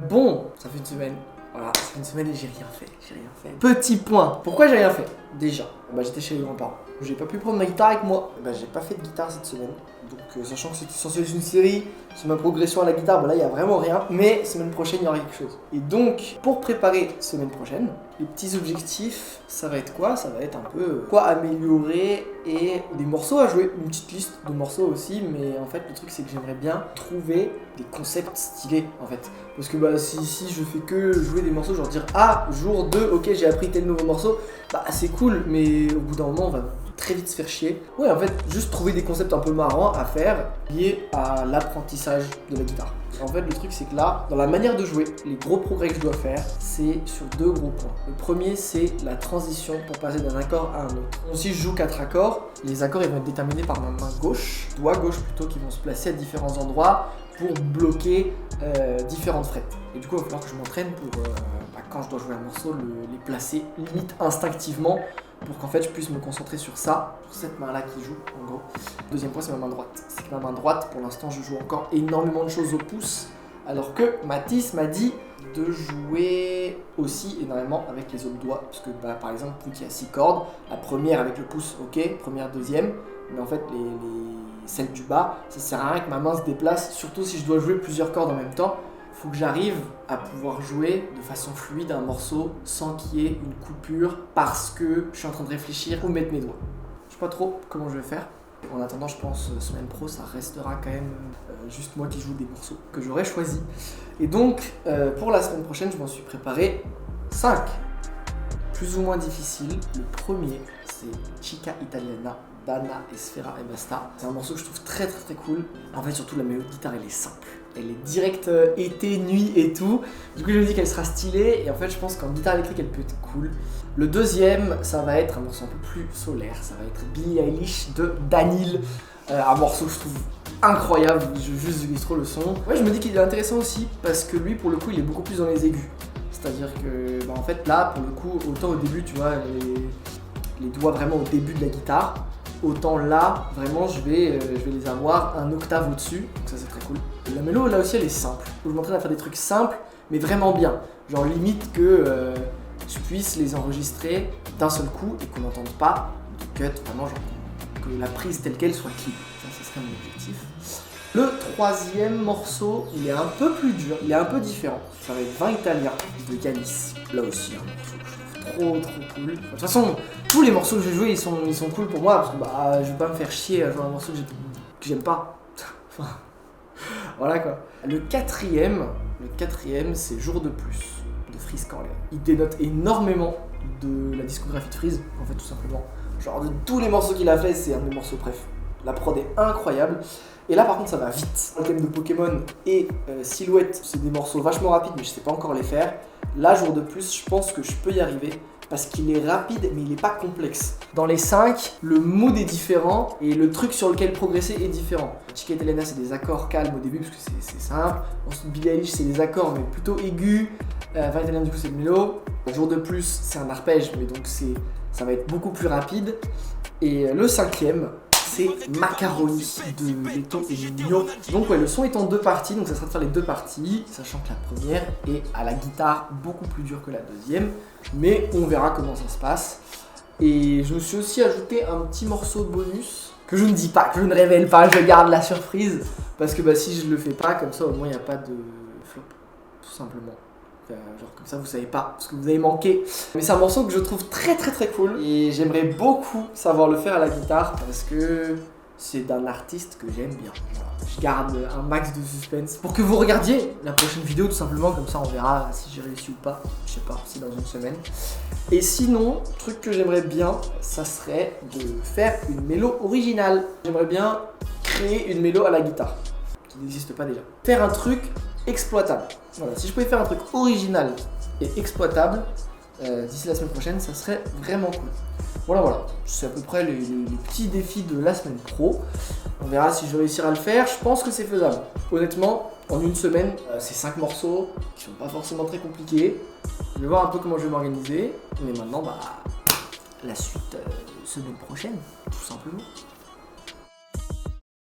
Bon, ça fait une semaine. Voilà, ça fait une semaine et j'ai rien fait. Petit point. Pourquoi j'ai rien fait? Déjà, j'étais chez les grands-parents. J'ai pas pu prendre ma guitare avec moi. J'ai pas fait de guitare cette semaine. Donc sachant que c'était censé être une série sur ma progression à la guitare, là il y a vraiment rien. Mais semaine prochaine il y aura quelque chose. Et donc pour préparer semaine prochaine, les petits objectifs, ça va être quoi? Ça va être un peu quoi améliorer et des morceaux à jouer. Une petite liste de morceaux aussi, mais en fait le truc c'est que j'aimerais bien trouver des concepts stylés en fait. Parce que si je fais que jouer des morceaux, genre dire ah jour 2, ok j'ai appris tel nouveau morceau, c'est cool, mais au bout d'un moment on va très vite se faire chier. Ouais, en fait, juste trouver des concepts un peu marrants à faire liés à l'apprentissage de la guitare. En fait, le truc, c'est que là, dans la manière de jouer, les gros progrès que je dois faire, c'est sur deux gros points. Le premier, c'est la transition pour passer d'un accord à un autre. Donc, si je joue 4 accords, les accords ils vont être déterminés par ma main gauche, doigt gauche plutôt, qui vont se placer à différents endroits pour bloquer différentes frettes. Et du coup, il va falloir que je m'entraîne pour, quand je dois jouer un morceau, les placer limite instinctivement, pour qu'en fait je puisse me concentrer sur ça, sur cette main là qui joue en gros. Deuxième point, c'est ma main droite. C'est que ma main droite, pour l'instant je joue encore énormément de choses au pouce, alors que Mathis m'a dit de jouer aussi énormément avec les autres doigts, parce que par exemple vu qu'il y a 6 cordes, la première avec le pouce, ok, première, deuxième, mais en fait celles du bas, ça sert à rien que ma main se déplace, surtout si je dois jouer plusieurs cordes en même temps. Faut que j'arrive à pouvoir jouer de façon fluide un morceau sans qu'il y ait une coupure parce que je suis en train de réfléchir où mettre mes doigts. Je sais pas trop comment je vais faire. En attendant, je pense semaine pro, ça restera quand même juste moi qui joue des morceaux que j'aurais choisi. Et donc, pour la semaine prochaine, je m'en suis préparé 5. Plus ou moins difficiles. Le premier, c'est Chica Italiana d'Anna et Sfera Ebbasta. C'est un morceau que je trouve très cool. En fait, surtout la mélodie de guitare, elle est simple. Elle est directe été, nuit et tout. Du coup, je me dis qu'elle sera stylée. Et en fait, je pense qu'en guitare électrique, elle peut être cool. Le deuxième, ça va être un morceau un peu plus solaire. Ça va être Billie Eilish de Daniel. Un morceau que je trouve incroyable. Je juste trop le son. Ouais, je me dis qu'il est intéressant aussi parce que lui, pour le coup, il est beaucoup plus dans les aigus. C'est-à-dire que, en fait, là, pour le coup, autant au début, tu vois, les doigts vraiment au début de la guitare. Autant là, vraiment, je vais les avoir un octave au-dessus, donc ça c'est très cool. Et la mélo, là aussi, elle est simple. Je m'entraîne à faire des trucs simples, mais vraiment bien. Genre limite que je puisse les enregistrer d'un seul coup et qu'on n'entende pas de cut, vraiment genre que la prise telle qu'elle soit clean. Ça serait mon objectif. Le troisième morceau, il est un peu plus dur, il est un peu différent. Ça va être 20 Italien de Yanis. Là aussi, un morceau que je trouve trop cool. De toute façon, tous les morceaux que je vais jouer, ils sont cool pour moi, parce que je vais pas me faire chier à jouer un morceau que j'aime pas. Enfin, voilà quoi. Le quatrième, c'est Jour de plus de Freeze Corleone. Il dénote énormément de la discographie de Freeze, en fait, tout simplement. Genre de tous les morceaux qu'il a fait, c'est un de mes morceaux préf. La prod est incroyable. Et là par contre ça va vite. Le thème de Pokémon et Silhouette, c'est des morceaux vachement rapides mais je sais pas encore les faire. Là, Jour de plus, je pense que je peux y arriver parce qu'il est rapide mais il est pas complexe. Dans les 5, le mood est différent et le truc sur lequel progresser est différent. Chica Italiana, c'est des accords calmes au début parce que c'est simple. Ensuite Billie Eilish, c'est des accords mais plutôt aigus. 20 Italien, du coup c'est le mélo. Jour de plus, c'est un arpège mais donc ça va être beaucoup plus rapide. Et le cinquième, c'est Macaroni de Leto et Nino. Donc ouais, le son est en 2 parties, donc ça sera de faire les 2 parties, sachant que la première est à la guitare beaucoup plus dure que la deuxième, mais on verra comment ça se passe. Et je me suis aussi ajouté un petit morceau de bonus que je ne dis pas, que je ne révèle pas, je garde la surprise, parce que si je le fais pas, comme ça au moins il n'y a pas de flop, tout simplement. Genre comme ça vous savez pas ce que vous avez manqué. Mais c'est un morceau que je trouve très cool et j'aimerais beaucoup savoir le faire à la guitare parce que c'est d'un artiste que j'aime bien. Voilà. Je garde un max de suspense pour que vous regardiez la prochaine vidéo tout simplement, comme ça on verra si j'ai réussi ou pas. Je sais pas, si dans une semaine. Et sinon, truc que j'aimerais bien, ça serait de faire une mélo originale. J'aimerais bien créer une mélo à la guitare qui n'existe pas déjà. Faire un truc exploitable. Voilà, si je pouvais faire un truc original et exploitable d'ici la semaine prochaine, ça serait vraiment cool. Voilà, c'est à peu près les petits défis de la semaine pro. On verra si je vais réussir à le faire, je pense que c'est faisable. Honnêtement, en une semaine, c'est 5 morceaux qui sont pas forcément très compliqués. Je vais voir un peu comment je vais m'organiser, mais maintenant, la suite semaine prochaine, tout simplement.